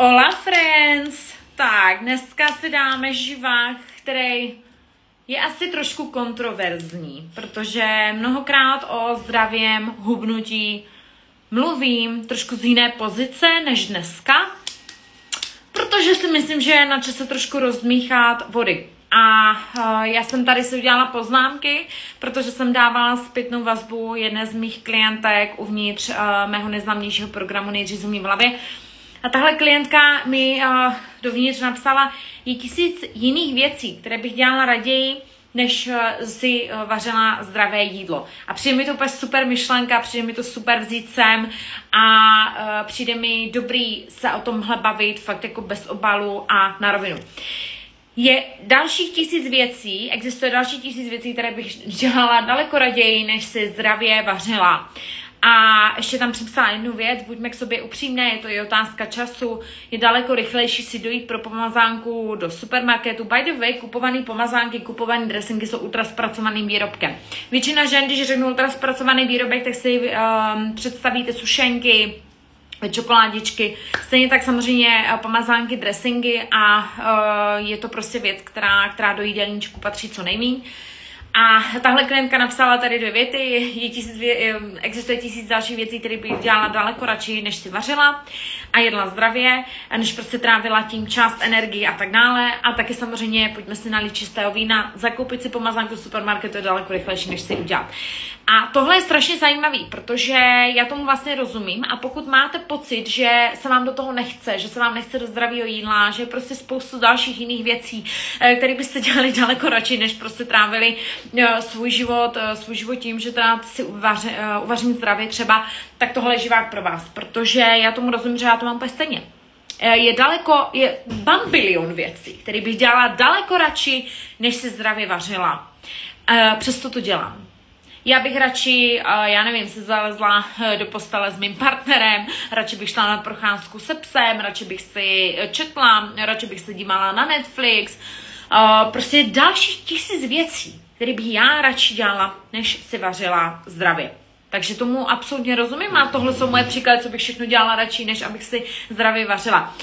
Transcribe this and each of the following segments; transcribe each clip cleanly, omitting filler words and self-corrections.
Hola friends! Tak, dneska si dáme živák, který je asi trošku kontroverzní, protože mnohokrát o zdravém hubnutí mluvím trošku z jiné pozice než dneska, protože si myslím, že je na čase trošku rozmíchat vody. A já jsem tady si udělala poznámky, protože jsem dávala zpětnou vazbu jedné z mých klientek uvnitř mého nejznámějšího programu Nejdřív v hlavě. A tahle klientka mi dovnitř napsala, je 1000 jiných věcí, které bych dělala raději, než si vařila zdravé jídlo. A přijde mi to úplně super myšlenka, přijde mi to super vzít sem a přijde mi dobrý se o tomhle bavit fakt jako bez obalu a na rovinu. Je dalších 1000 věcí, existuje dalších 1000 věcí, které bych dělala daleko raději, než si zdravě vařila. A ještě tam připsala jednu věc, buďme k sobě upřímné, je to i otázka času, je daleko rychlejší si dojít pro pomazánku do supermarketu. By the way, kupované pomazánky, kupované dressingy jsou ultraspracovaným výrobkem. Většina žen, když řeknu ultraspracovaný výrobek, tak si představíte sušenky, čokoládičky, stejně tak samozřejmě pomazánky, dressingy a je to prostě věc, která do jídelníčku patří co nejméně. A tahle klientka napsala tady 2 věty, existuje 1000 dalších věcí, které bych dělala daleko radši, než si vařila a jedla zdravě, než prostě trávila tím čas, energii a tak dále. A taky samozřejmě pojďme si nalít čistého vína, zakoupit si pomazánku v supermarketu je daleko rychlejší, než si udělat. A tohle je strašně zajímavý, protože já tomu vlastně rozumím a pokud máte pocit, že se vám do toho nechce, že se vám nechce do zdravého jídla, že je prostě spoustu dalších jiných věcí, které byste dělali daleko radši, než prostě trávili svůj život tím, že teda si uvařím zdravě třeba, tak tohle je živák pro vás, protože já tomu rozumím, že já to mám úplně stejně. Je bambilion věcí, které bych dělala daleko radši, než si zdravě vařila. Přesto to dělám. Já bych radši, já nevím, se zalezla do postele s mým partnerem, radši bych šla na procházku se psem, radši bych si četla, radši bych se dívala na Netflix. Prostě dalších 1000 věcí, které bych já radši dělala, než si vařila zdravě. Takže tomu absolutně rozumím a tohle jsou moje příklady, co bych všechno dělala radši, než abych si zdravě vařila.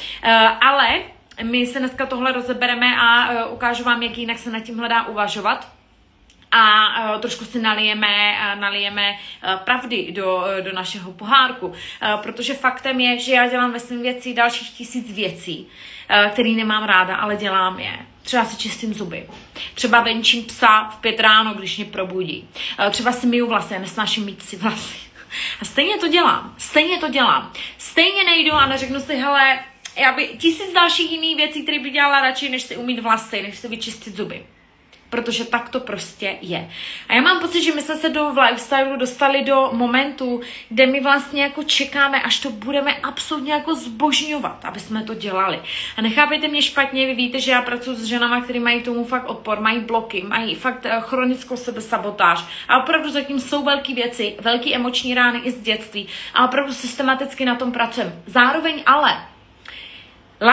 Ale my se dneska tohle rozebereme a ukážu vám, jak jinak se nad tímhle dá uvažovat. A trošku si nalijeme pravdy do našeho pohárku, protože faktem je, že já dělám ve svém věci dalších 1000 věcí, které nemám ráda, ale dělám je. Třeba si čistím zuby, třeba venčím psa v 5 ráno, když mě probudí, třeba si myju vlasy, já nesnáším mít si vlasy. A stejně to dělám. Stejně nejdu a neřeknu si, hele, já by 1000 dalších jiných věcí, které bych dělala radši, než si umýt vlasy, než si vyčistit zuby. Protože tak to prostě je. A já mám pocit, že my jsme se v lifestylu dostali do momentu, kde my vlastně jako čekáme, až to budeme absolutně jako zbožňovat, aby jsme to dělali. A nechápejte mě špatně, vy víte, že já pracuji s ženama, které mají tomu fakt odpor, mají bloky, mají fakt chronickou sebesabotáž. A opravdu zatím jsou velké věci, velké emoční rány i z dětství. A opravdu systematicky na tom pracujeme. Zároveň ale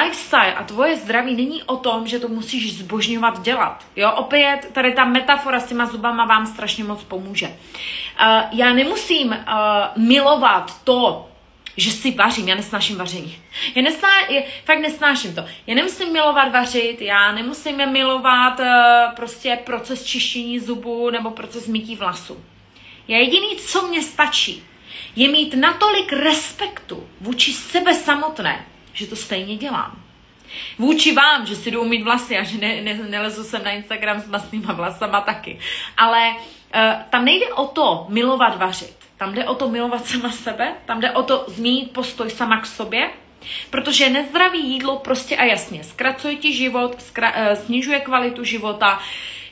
lifestyle a tvoje zdraví není o tom, že to musíš zbožňovat dělat. Jo, opět tady ta metafora s těma zubama vám strašně moc pomůže. Já nemusím milovat to, že si vařím, já nesnáším vaření. Fakt nesnáším to. Já nemusím milovat vařit, já nemusím milovat prostě proces čištění zubů nebo proces mytí vlasů. Já jediný, co mě stačí, je mít natolik respektu vůči sebe samotné, že to stejně dělám. Vůči vám, že si jdu umýt vlasy a že nelezu sem na Instagram s masnýma vlasama taky. Ale tam nejde o to milovat vařit. Tam jde o to milovat sama sebe, tam jde o to změnit postoj sama k sobě, protože nezdravé jídlo prostě a jasně zkracuje ti život, snižuje kvalitu života,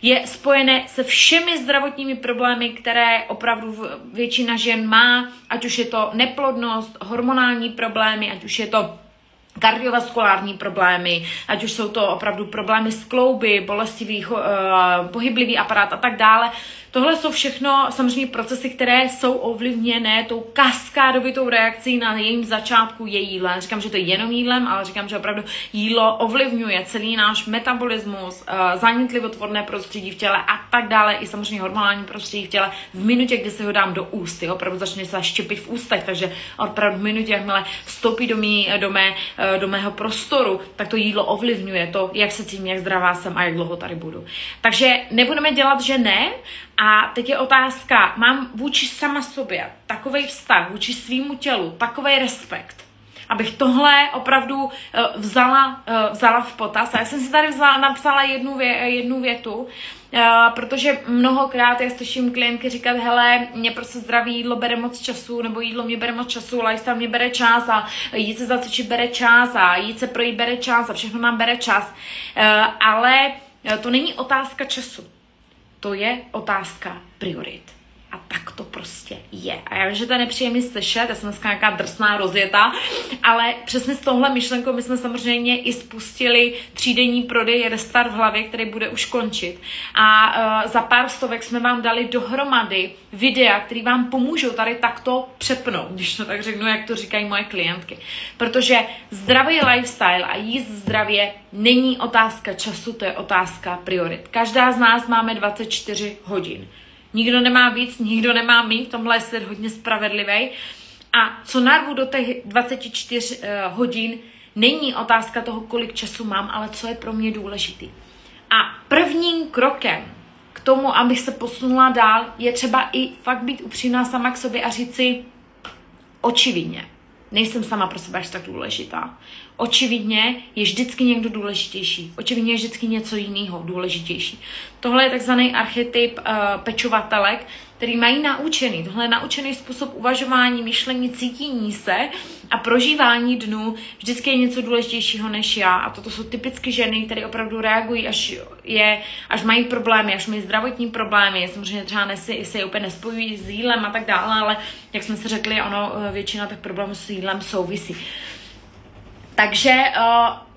je spojené se všemi zdravotními problémy, které opravdu většina žen má, ať už je to neplodnost, hormonální problémy, ať už je to kardiovaskulární problémy, ať už jsou to opravdu problémy s klouby, bolestivý, pohyblivý aparát a tak dále. Tohle jsou všechno samozřejmě procesy, které jsou ovlivněné tou kaskádovitou reakcí na jejím začátku je jídlo. Říkám, že to je jenom jídlem, ale říkám, že opravdu jídlo ovlivňuje celý náš metabolismus, zánětlivotvorné prostředí v těle a tak dále, i samozřejmě hormonální prostředí v těle v minutě, kdy se ho dám do úst, jo, opravdu začne se štěpit v ústech, takže opravdu v minutě, jakmile vstoupí do mého prostoru, tak to jídlo ovlivňuje to, jak se cítím, jak zdravá jsem a jak dlouho tady budu. Takže nebudeme dělat, že ne. A teď je otázka, mám vůči sama sobě takovej vztah, vůči svýmu tělu, takovej respekt, abych tohle opravdu vzala v potaz. A já jsem si tady napsala jednu větu, protože mnohokrát já slyším klientky říkat, hele, mě prostě zdraví jídlo bere moc času, nebo jídlo mě bere moc času, lifestyle mě bere čas a jít se zacvičit bere čas a jít se projít bere čas a všechno nám bere čas. Ale to není otázka času. To je otázka priorit. A tak to prostě je. A já vím, že to je nepříjemný slyšet, já jsem dneska nějaká drsná, rozjetá, ale přesně s touhle myšlenkou my jsme samozřejmě i spustili 3denní prodej Restart v hlavě, který bude už končit. A za pár stovek jsme vám dali dohromady videa, které vám pomůžou tady takto přepnout, když to tak řeknu, jak to říkají moje klientky. Protože zdravý lifestyle a jíst zdravě není otázka času, to je otázka priorit. Každá z nás máme 24 hodin. Nikdo nemá víc, nikdo nemá míň, v tomhle je svět hodně spravedlivý. A co narvu do těch 24 hodin, není otázka toho, kolik času mám, ale co je pro mě důležitý. A prvním krokem k tomu, abych se posunula dál, je třeba i fakt být upřímná sama k sobě a říct si očividně, nejsem sama pro sebe až tak důležitá. Očividně je vždycky někdo důležitější. Očividně je vždycky něco jiného důležitější. Tohle je takzvaný archetyp pečovatelek, který mají naučený. Tohle je naučený způsob uvažování, myšlení, cítění se a prožívání dnu. Vždycky je něco důležitějšího než já. A toto jsou typicky ženy, které opravdu reagují, až mají problémy, až mají zdravotní problémy. Samozřejmě třeba se úplně nespojují s jídlem a tak dále, ale jak jsme si řekli, většina těch problémů s jídlem souvisí. Takže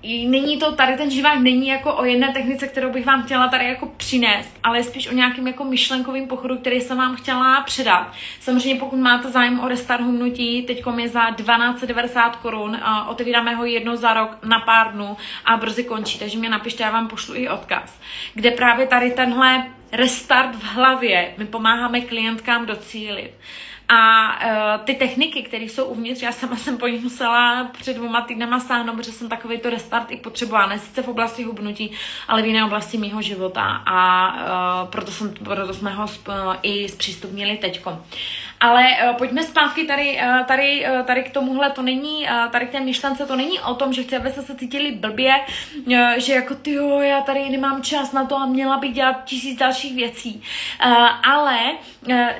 není to, tady ten živák není jako o jedné technice, kterou bych vám chtěla tady jako přinést, ale je spíš o nějakým jako myšlenkovým pochodu, který jsem vám chtěla předat. Samozřejmě pokud máte zájem o Restart hubnutí, teďkom je za 1290 korun, otevíráme ho jednou za rok na pár dnů a brzy končí, takže mě napište, já vám pošlu i odkaz, kde právě tady tenhle restart v hlavě my pomáháme klientkám docílit. A ty techniky, které jsou uvnitř, já sama jsem po nich musela před 2 týdnama sáhnout, protože jsem takovýto restart i potřebovala, ne sice v oblasti hubnutí, ale v jiné oblasti mýho života a proto jsme ho i zpřístupnili teďko. Ale pojďme zpátky tady k tomuhle, to není, tady k té myšlence, to není o tom, že chci, abyste se cítili blbě, že jako tyjo, já tady nemám čas na to a měla bych dělat 1000 dalších věcí, ale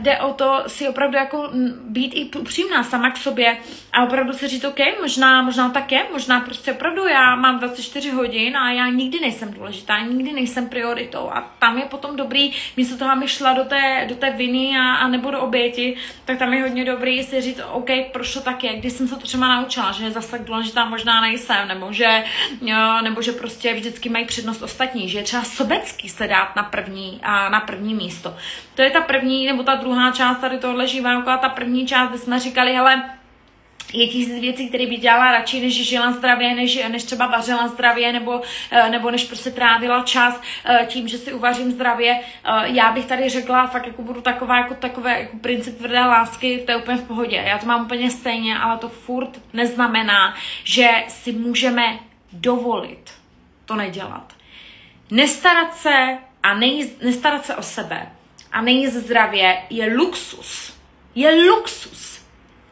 jde o to si opravdu jako být i upřímná sama k sobě a opravdu si říct, OK, možná tak je, možná prostě opravdu já mám 24 hodin a já nikdy nejsem důležitá, nikdy nejsem prioritou a tam je potom dobrý, místo toho, abych šla do té viny a nebo do oběti, tak tam je hodně dobrý si říct, OK, proč to tak je, když jsem se to třeba naučila, že zase tak důležitá možná nejsem, nebo že prostě vždycky mají přednost ostatní, že je třeba sobecký se dát na první místo. To je ta první, nebo ta druhá část tady tohle živánku a ta první část, kde jsme říkali, hele, je 1000 věcí, které bych dělala radši, než žila zdravě, než třeba vařila zdravě, nebo než prostě trávila čas tím, že si uvařím zdravě. Já bych tady řekla, fakt jako budu taková jako princip tvrdé lásky, to je úplně v pohodě. Já to mám úplně stejně, ale to furt neznamená, že si můžeme dovolit to nedělat. Nestarat se o sebe a nejíst zdravě je luxus. Je luxus,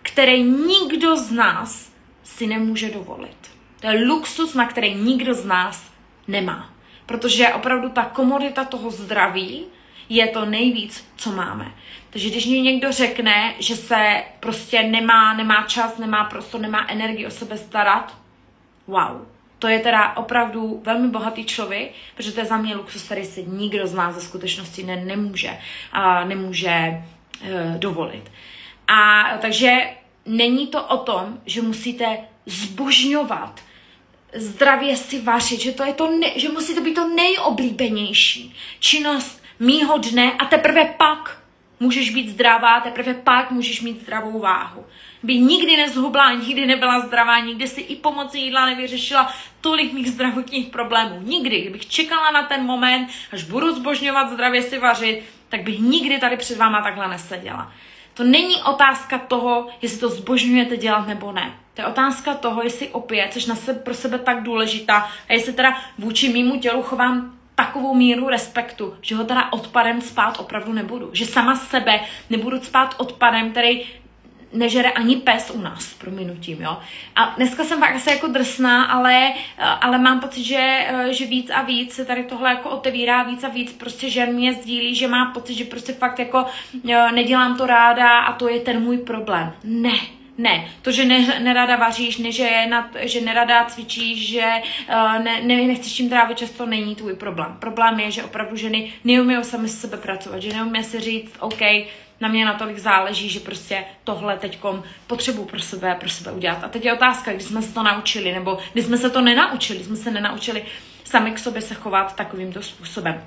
který nikdo z nás si nemůže dovolit. To je luxus, na který nikdo z nás nemá. Protože opravdu ta komodita toho zdraví je to nejvíc, co máme. Takže když mě někdo řekne, že se prostě nemá čas, nemá prostor, nemá energii o sebe starat, wow. To je teda opravdu velmi bohatý člověk, protože to je za mě luxus, který si nikdo z nás ve skutečnosti nemůže dovolit. A takže není to o tom, že musíte zbožňovat, zdravě si vařit, že musí to být to nejoblíbenější činnost mýho dne a teprve pak můžeš být zdravá, teprve pak můžeš mít zdravou váhu. By nikdy nezhubla, nikdy nebyla zdravá, nikdy si i pomocí jídla nevyřešila tolik mých zdravotních problémů. Nikdy. Kdybych čekala na ten moment, až budu zbožňovat zdravě si vařit, tak bych nikdy tady před váma takhle neseděla. To není otázka toho, jestli to zbožňujete dělat nebo ne. To je otázka toho, jestli opět jsi pro sebe tak důležitá a jestli teda vůči mému tělu chovám takovou míru respektu, že ho teda odpadem spát opravdu nebudu. Že sama sebe nebudu spát odpadem, který nežere ani pes u nás, prominutím, jo. A dneska jsem fakt asi jako drsná, ale mám pocit, že víc a víc se tady tohle jako otevírá, víc a víc prostě žen mě sdílí, že má pocit, že prostě fakt jako nedělám to ráda a to je ten můj problém. Ne, to, že nerada vaříš, že nerada cvičíš, že nechceš tím trávit čas, to není tvůj problém. Problém je, že opravdu ženy neumí sami s sebe pracovat, že neumí si říct, OK, na mě natolik záleží, že prostě tohle teďkom potřebuji pro sebe udělat. A teď je otázka, kdy jsme se to naučili, nebo kdy jsme se to nenaučili, jsme se nenaučili sami k sobě se chovat takovýmto způsobem.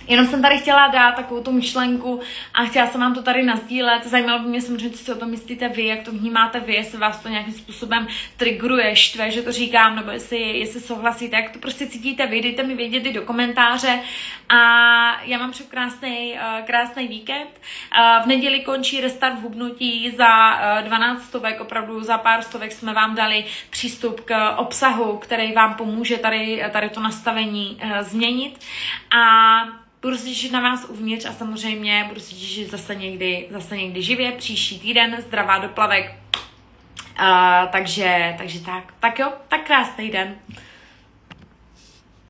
Jenom jsem tady chtěla dát takovou tu myšlenku a chtěla jsem vám to tady nasdílet. Zajímalo by mě samozřejmě, co si o tom myslíte vy, jak to vnímáte vy, jestli vás to nějakým způsobem triggeruje, štve, že to říkám, nebo jestli souhlasíte, jak to prostě cítíte vy, dejte mi vědět i do komentáře. A já mám přeju krásný víkend. V neděli končí restart v hubnutí za 12 stovek, opravdu za pár stovek jsme vám dali přístup k obsahu, který vám pomůže tady to nastavení změnit. A budu se těšit na vás uvnitř a samozřejmě budu se těšit zase někdy živě, příští týden, zdravá do plavek. Takže tak jo, tak krásný den.